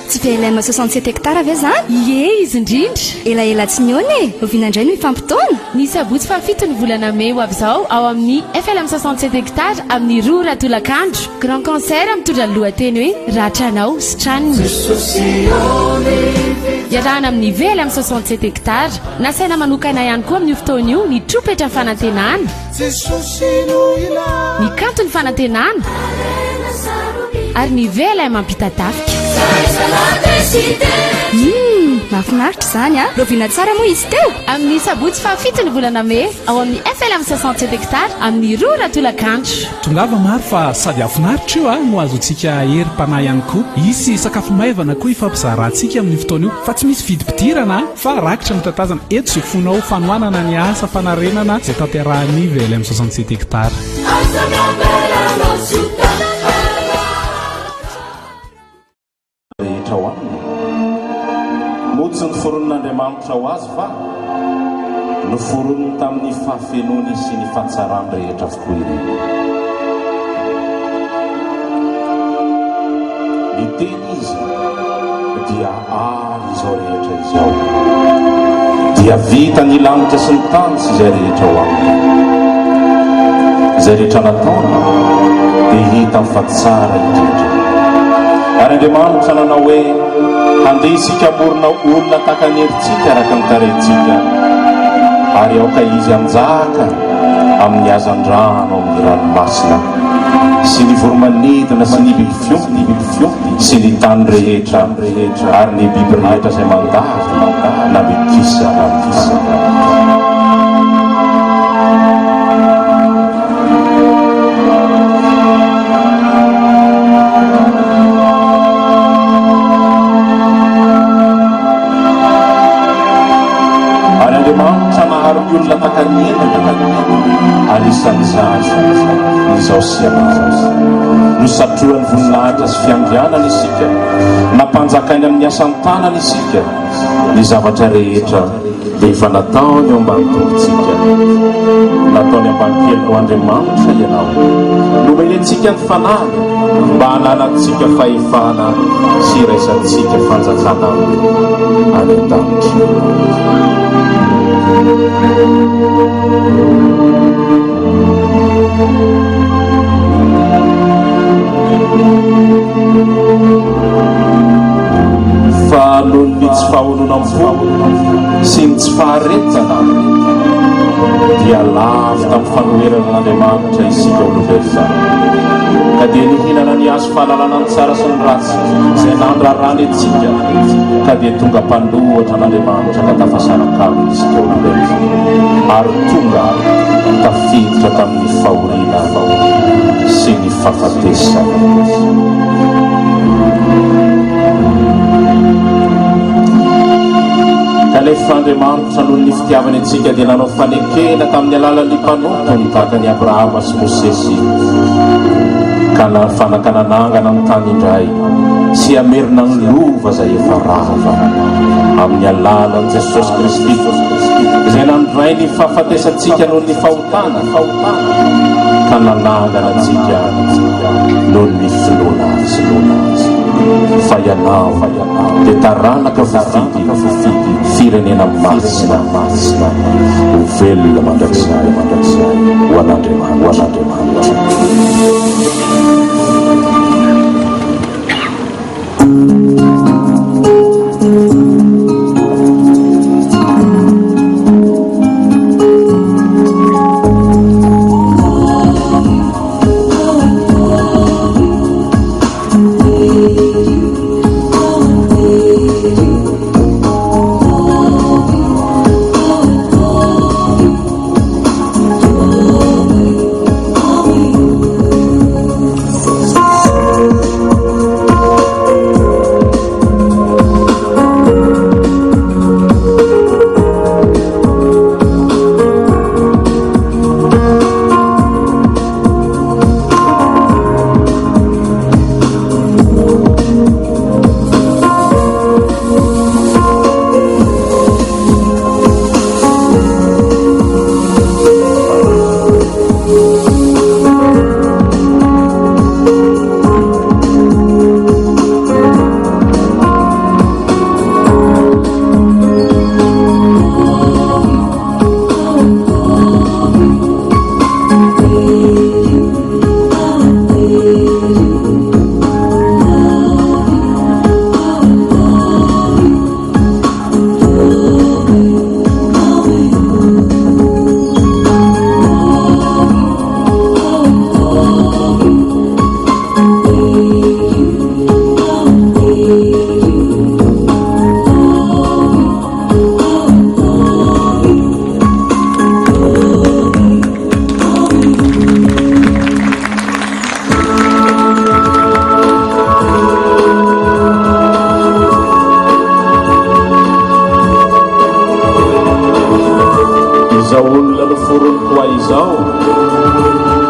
tsy velema 67 hectara ve zany ie izy indrindra elaela tsy niony e ovinandray no hifampitaona ny sabotsy fafito ny volana me ho avy zao ao amin'ny FLM 67 hectara amin'ny roa ratolakandro grand cancer mitondra lohateny hoe ratranao sy tranony iarahana amin'ny VLM 67 hectara nasaina manokana ihany koa amin'ny fotoana io ny tropetra ny fanantenana ny kanto ny fanantenana ary ny VLM mampita tafika mahafinaritra zany a rovina tsara moa izy teo amin'ny sabotsy fafito ny volana me ao amin'ny FLM 67 hectara amin'ny roa ratolakandro tongava maro fa sady afinaritra io a no azo antsika herim-panahy ihany koa isy sakafo maivana koa ifampizarahantsika amin'ny fotoana io fa tsy misy vidim-pidirana fa rakitra mitatazana eto zay fonao fanoanana ny asa fanarenana zay tanterahan'ny VLM 67 hectara motsy ny foron'Andriamanitra ho azy fa noforoniny tamin'ny fahafenony sy ny fahatsarany rehetra avokoa ireny ny teny izy dia izao rehetra izao dia vita ny lanitra sy ny tany sy izay rehetra ho aminy izay rehetra nataona dia hita amin'ny fahatsara indrindra ary Andriamanitra nanao hoe handeha isika morona olona tahaka ny herintsika araka ny tarehintsika ary aoka izy anjaka amin'ny hazan-drano amin'ny ranomasina sy ny voromanidina sy ny biby fiompy sy ny tany rehetra ary ny biby rehetra izay mandady na mikisa olona takanenana anisan'izany izao sianaa no satroan'ny voninahitra sy fiangianana isika nampanjakainy amin'ny asan'ny tanana isika ny zavatra rehetra dia efa nataony eo ambany tongotsika nataony ambany kely no Andriamanitra ianao nomenentsika ny fanahy mba hananantsika fahefana sy iraisantsika fanjakana any an-danitra fa nohony ny tsy fahaolona mivoko sy ny tsy faharetana dia lafy tamin'ny fanoheran'Andriamanitra isika olombelona ka dia nihinana ny azo fahalalana ny tsara sy ny ratsy izay nandrarany antsika ka dia tonga mpandohatra n'Andriamanitra ka tafasaraka aminy isika olombelona ary tonga tafiditra tamin'ny fahoriana sy ny fahafatesana kanefa Andriamanitra noho ny fitiavany antsika dia nanao fanekena tamin'ny alalan'ny mpanotony tahaka ny Abrahama sy Mosesy ka nafanakananangana amin'ny tany indray sy amerina ny lova izay efa rava amin'ny alalan'i Jesosy Kristy izay nandray ny fahafatesantsika noho ny fahotana ka nanangana antsika noho ny filoana azy fa ianao dia taranaka fifidy firenena masina ho velona mandrakizay ho an'Andriamanitra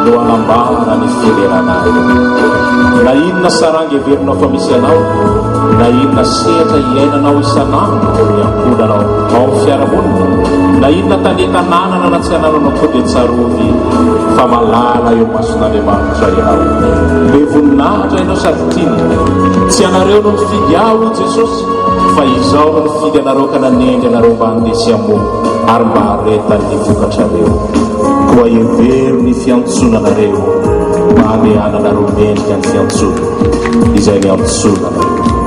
no anambara ny filerana na inona sarangy everinao fa misy anao na inona sehatra iainanao isanandro miankolanao ao fiaramonina na inona tanetananana na tsy anananao ko dia tsarovy fa malala eo mason'Andriamanitra ianao be voninahitra ianao sady tiny tsy anareo no mifidy aho i Jesosy fa izao no mifidy anareo ka nanendry anareo mba handesy amo ary mba haretan'ny vokatrareo koa every ny fiantsonanareo mba hamehananareo mendrika ny fiantsona izay ny antsonanareo.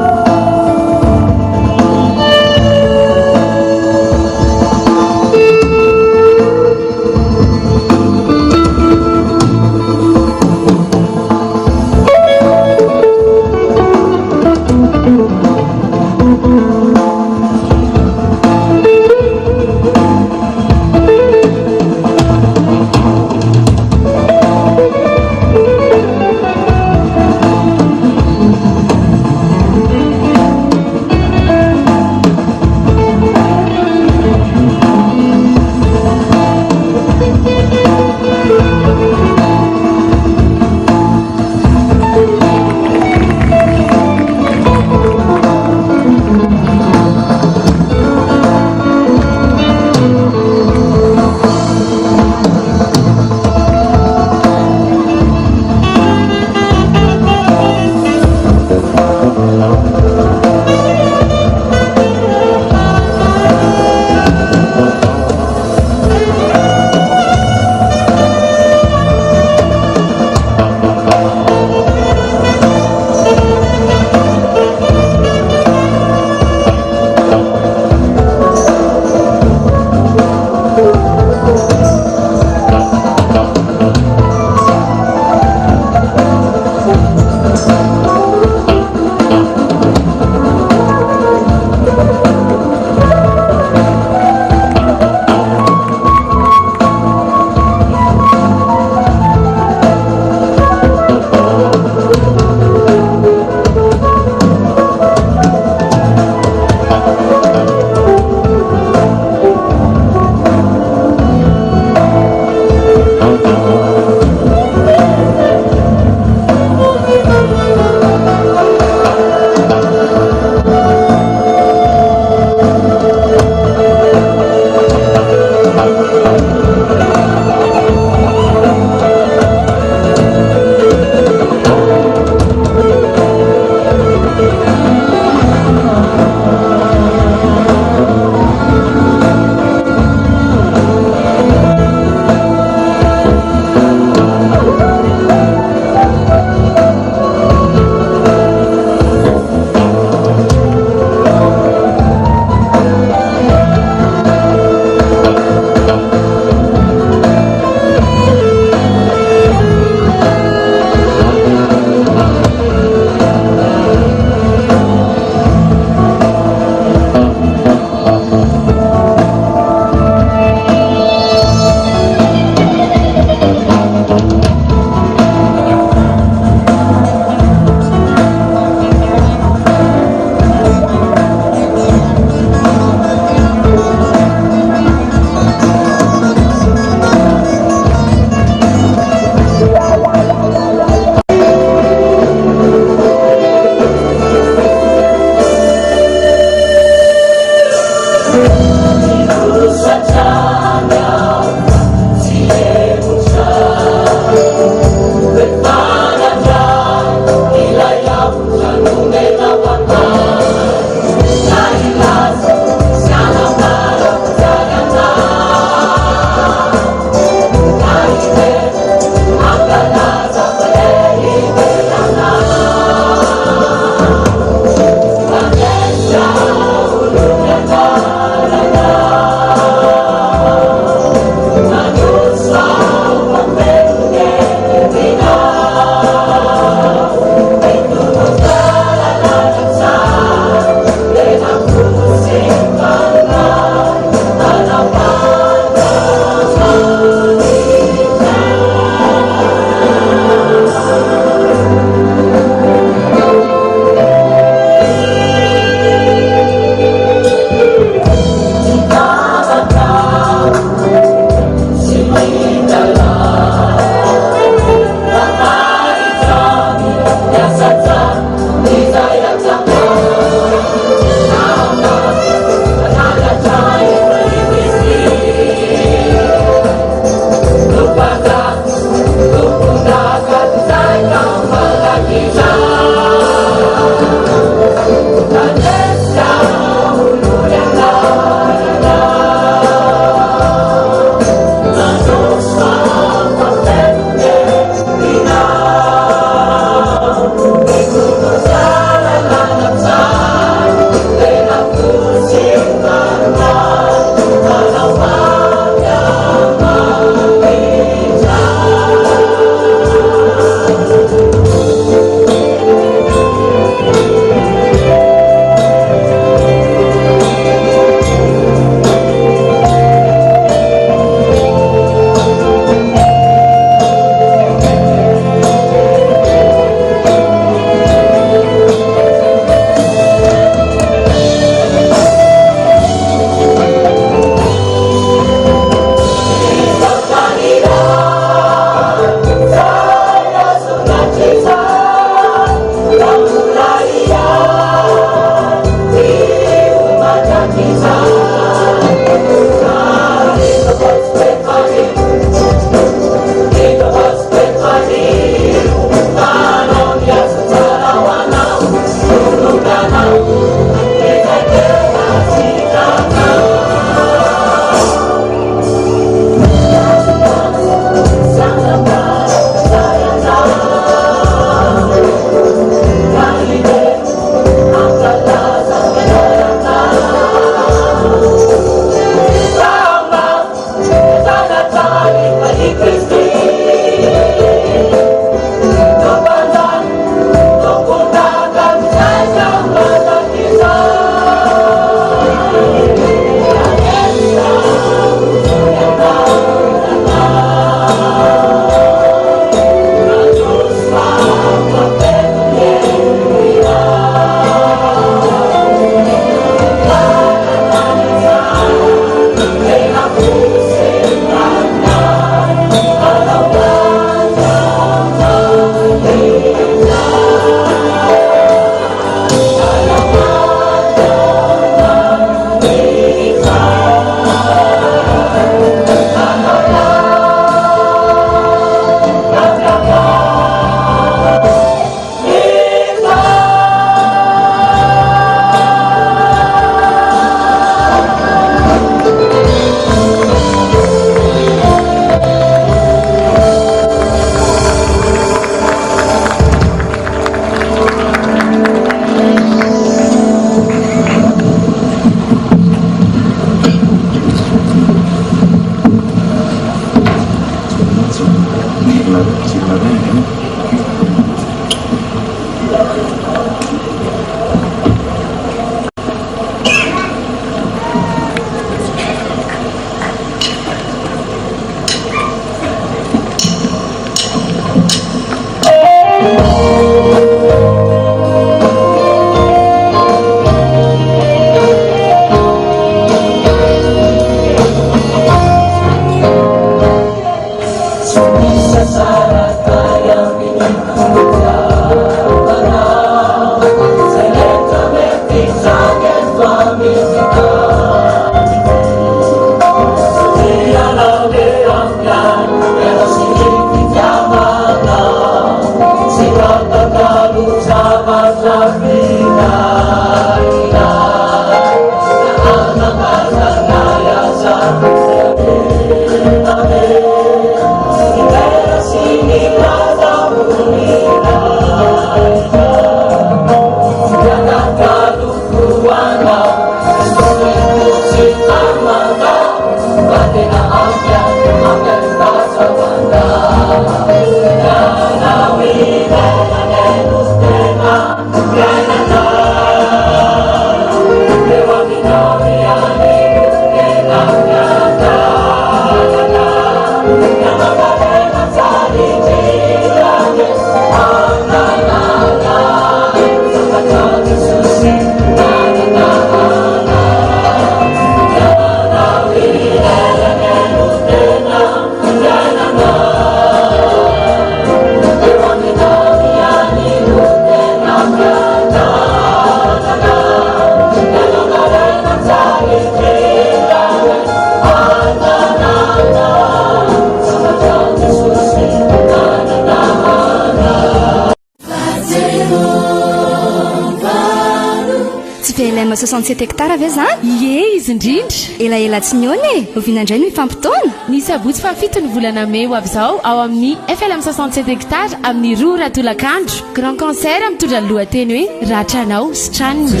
VLM 67 hectara ve zany ie izy indrindra elaela tsy niona e ovinandray no hifampitaona ny sabotsy fafito ny volana me ho avy izao ao amin'ny FLM 67 hectara amin'ny roa ratolakandro grand cancer mitondra ny lohateny hoe ratranao sy tranony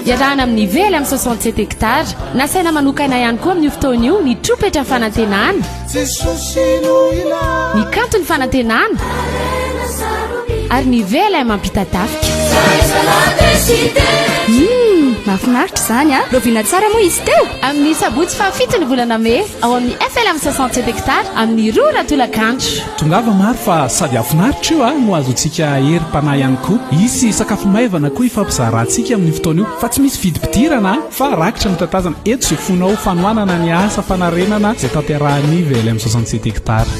iarahana amin'ny VLM 67 hectara nasaina manokana ihany koa amin'ny fotoana io ny tropetra fanantenana ny kanto ny fanantenana ary ny VLM mampita tafika mahafinaritra izany a roviana tsara moa izy teo amin'ny sabotsy fafito ny volana me ao amin'ny FLM 67 hectara amin'ny roa ratolakandro tongava maro fa sady afinaritra io a no azo antsika herim-panahy ihany koa isy sakafo maivana koa ifampizarahantsika amin'ny fotoana io fa tsy misy vidim-pidirana fa rakitra mitatazana eto sy fonao fanoanana ny asa fanarenana izay tanterahany VLM 67 hectara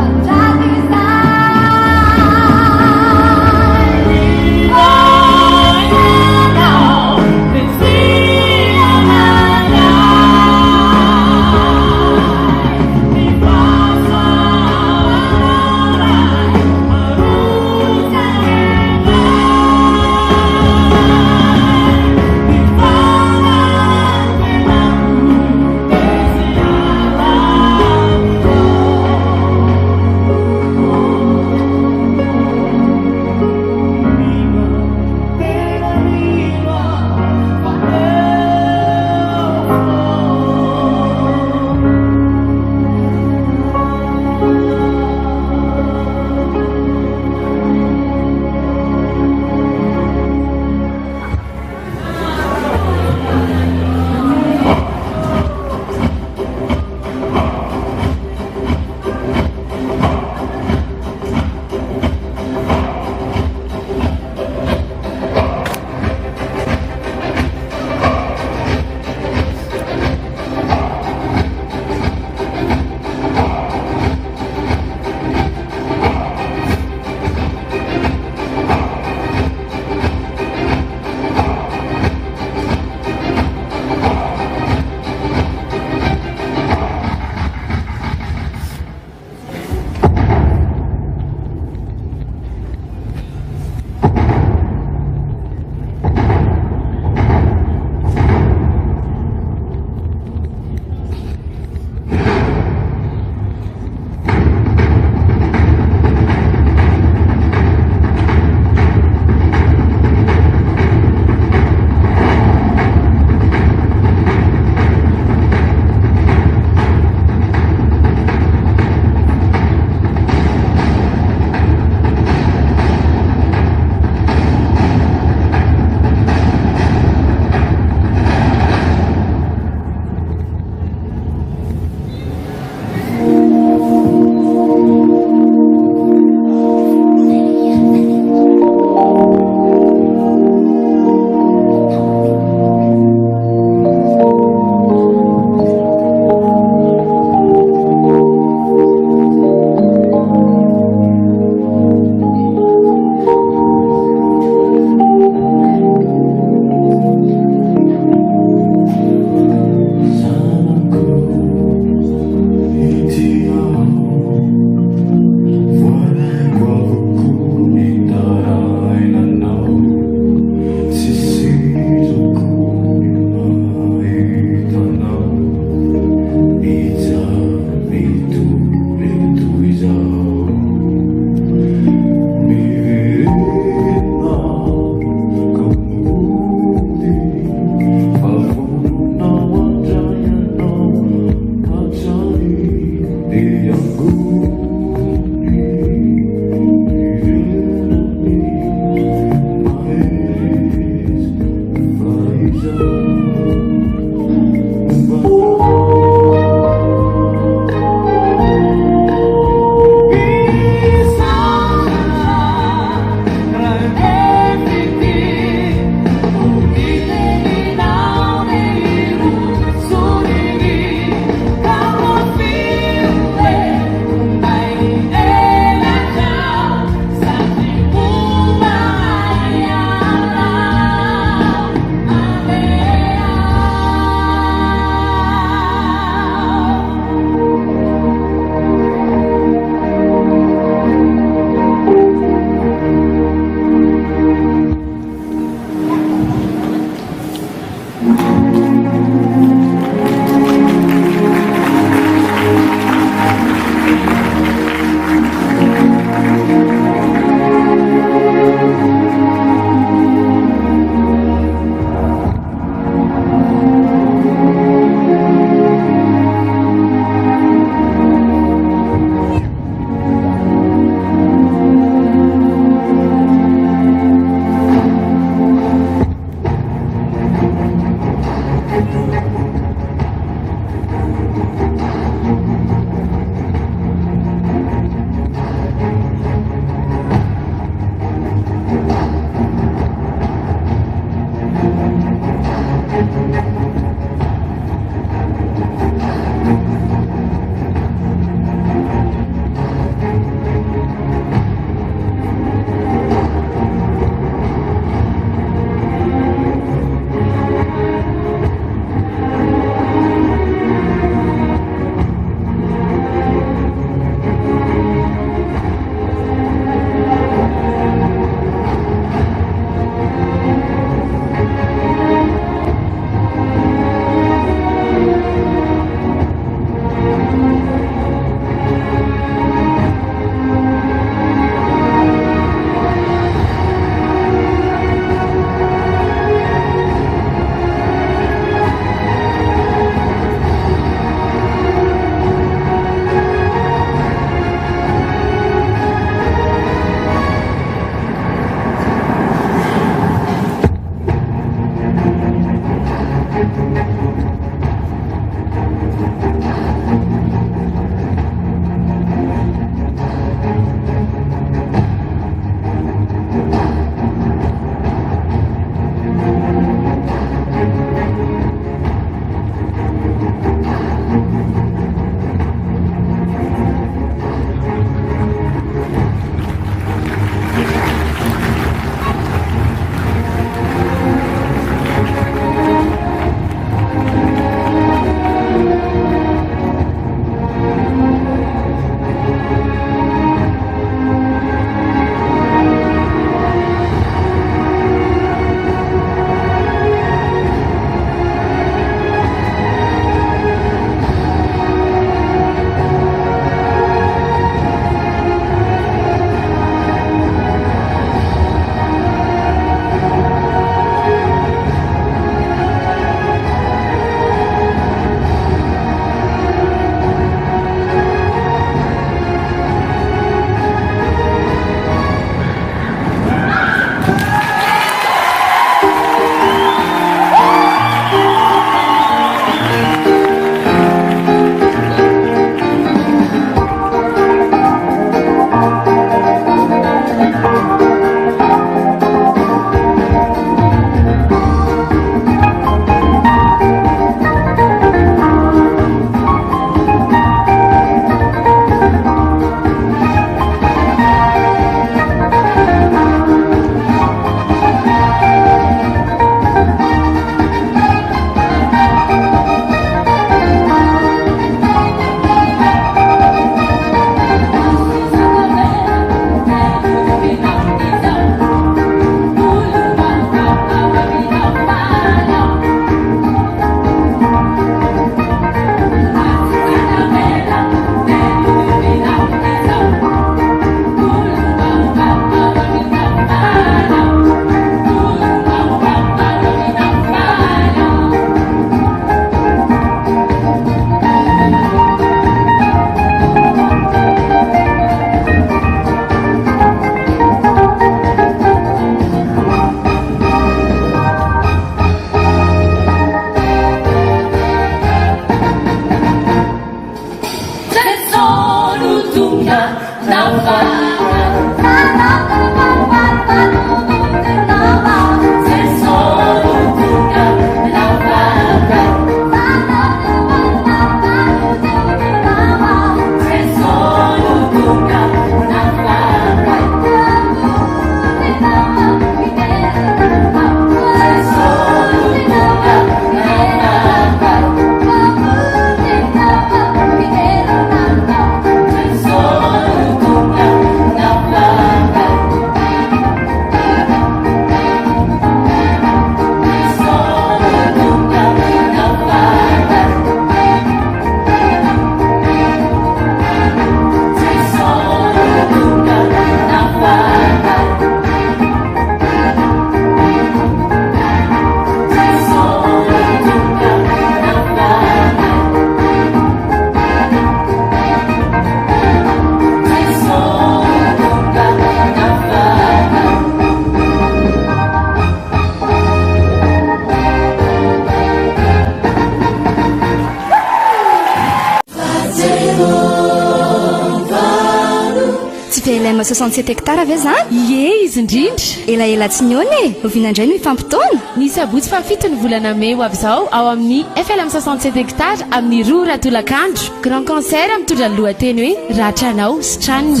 VLM 67 hectara ve zany ie izy indrindra elaela tsy ny ony e ovinandray no hifampitaona ny sabotsy fafito ny volana may ho avy izao ao amin'ny FLM 67 hectara amin'ny roa ratolakandro grand cancer mitondra ny lohateny hoe ratranao sy tranony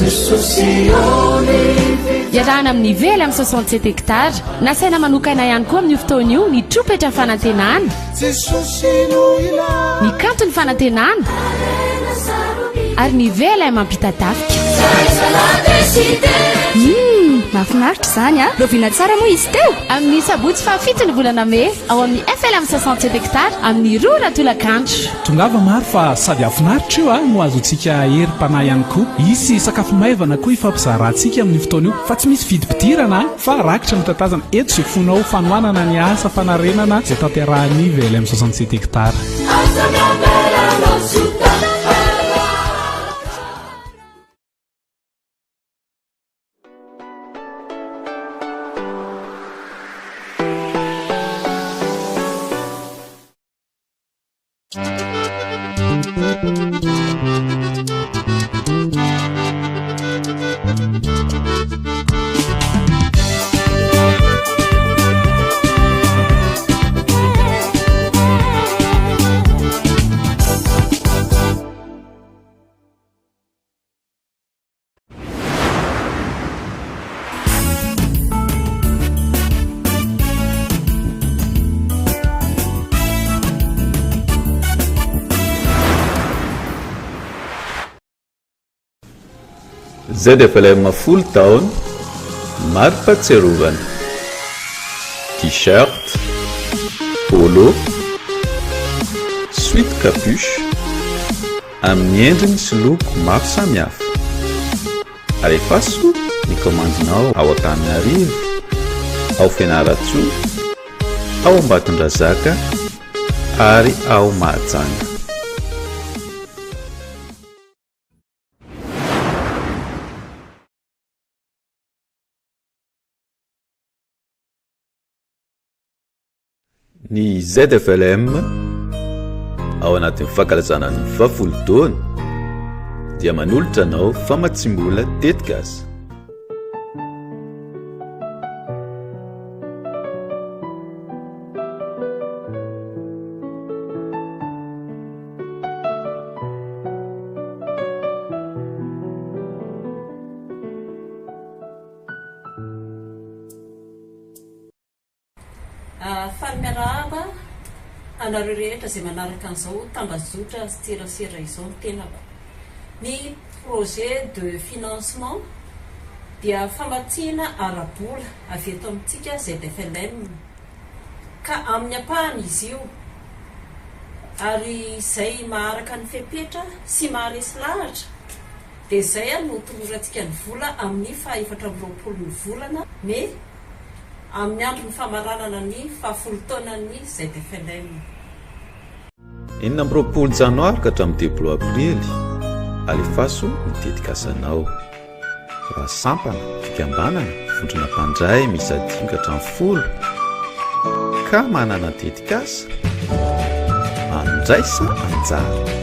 iarahana amin'ny VLM 67 hectara nasaina manokana ihany koa amin'ny fotoana io ny tropetra fanantenana ny kanto ny fanantenana ary ny VLM mampita tafika mahafinaritra zany a roviana tsara moa izy teo amin'ny sabotsy fafito ny volana may ao amin'ny FLM 67 hectara amin'ny roa ratolakandro tongava maro fa sady afinaritra io a no azo antsika herim-panahy ihany koa isy sakafo maivana koa ifampizarantsika amin'ny fotoana io fa tsy misy vidim-pidirana fa rakitra mitatazana eto zay fonao fanoanana ny asa fanarenana zay tanterahany VLM 67 hectara ZFLM full town Marpatserovan t-shirt polo sweat capuche amin'ny endriny sy loko maro samihafa arefaso ny komandinao ao Antananarivo ao Fianaratsoa ao Ambatondrazaka ary ao Mahajanga ny ZFLM ao anatin'ny fankalazana ny 70 taona dia manolotra anao famatsimbola tetika azy Miarahaba anareo rehetra zay manaraka an'izao tambazotra sy tserasera izao ny tenako ny projet de financement dia famatsiana arabola avy eto amintsika ZFLM ka amin'ny apahany izy io ary izay maharaka ny fepetra sy maharesy lahatra dia izay no tolorantsika ny vola amin'ny 420 ny volana me amin'ny andro ny famaranana ny 10 taonany ZFLM. 20 janoary ka hatramin'ny 10 aprily alefaso mitetika asanao raha sampana fikambanana vondrona mpandray misy 5 ka hatramin'ny 10 ka manana tetika asa andraisa anjara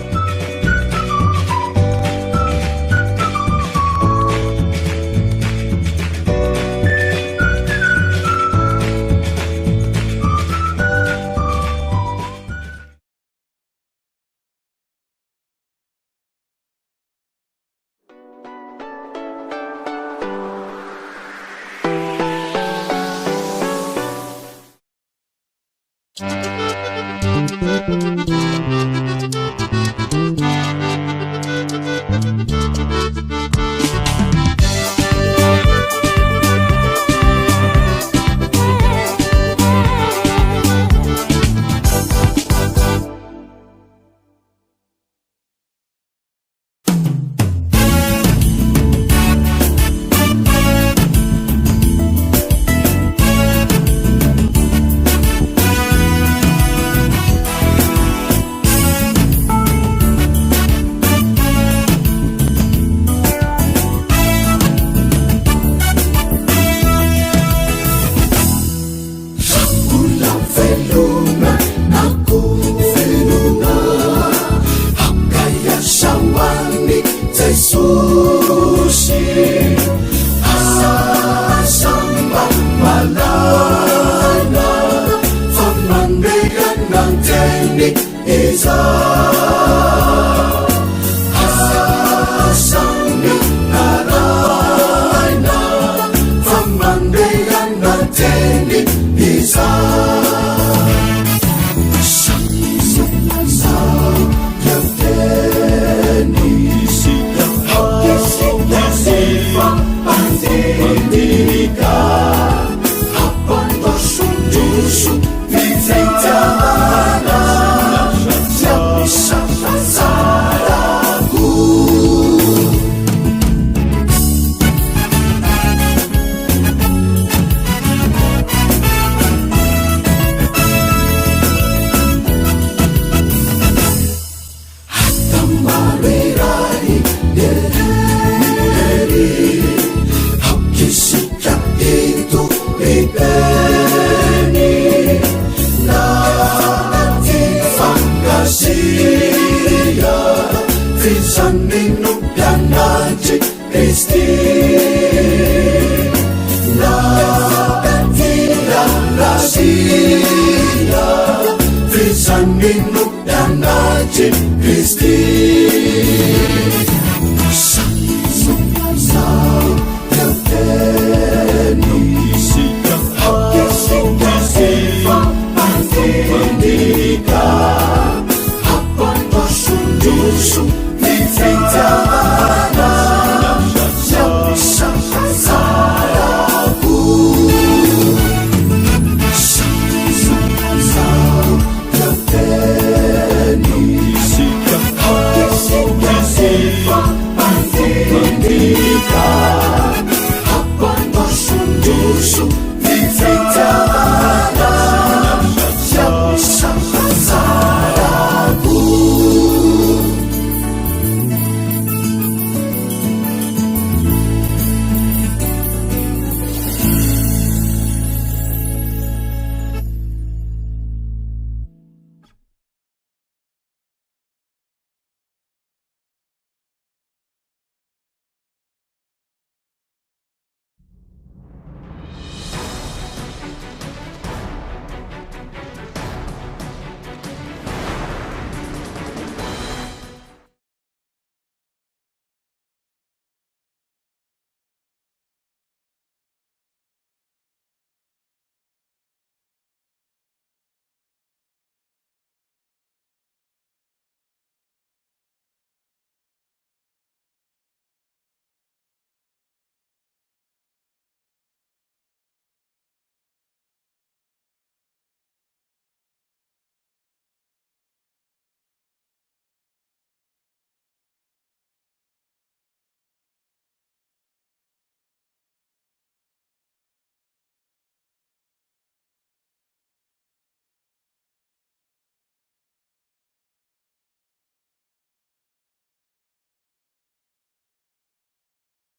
Apando sundusu, mi feita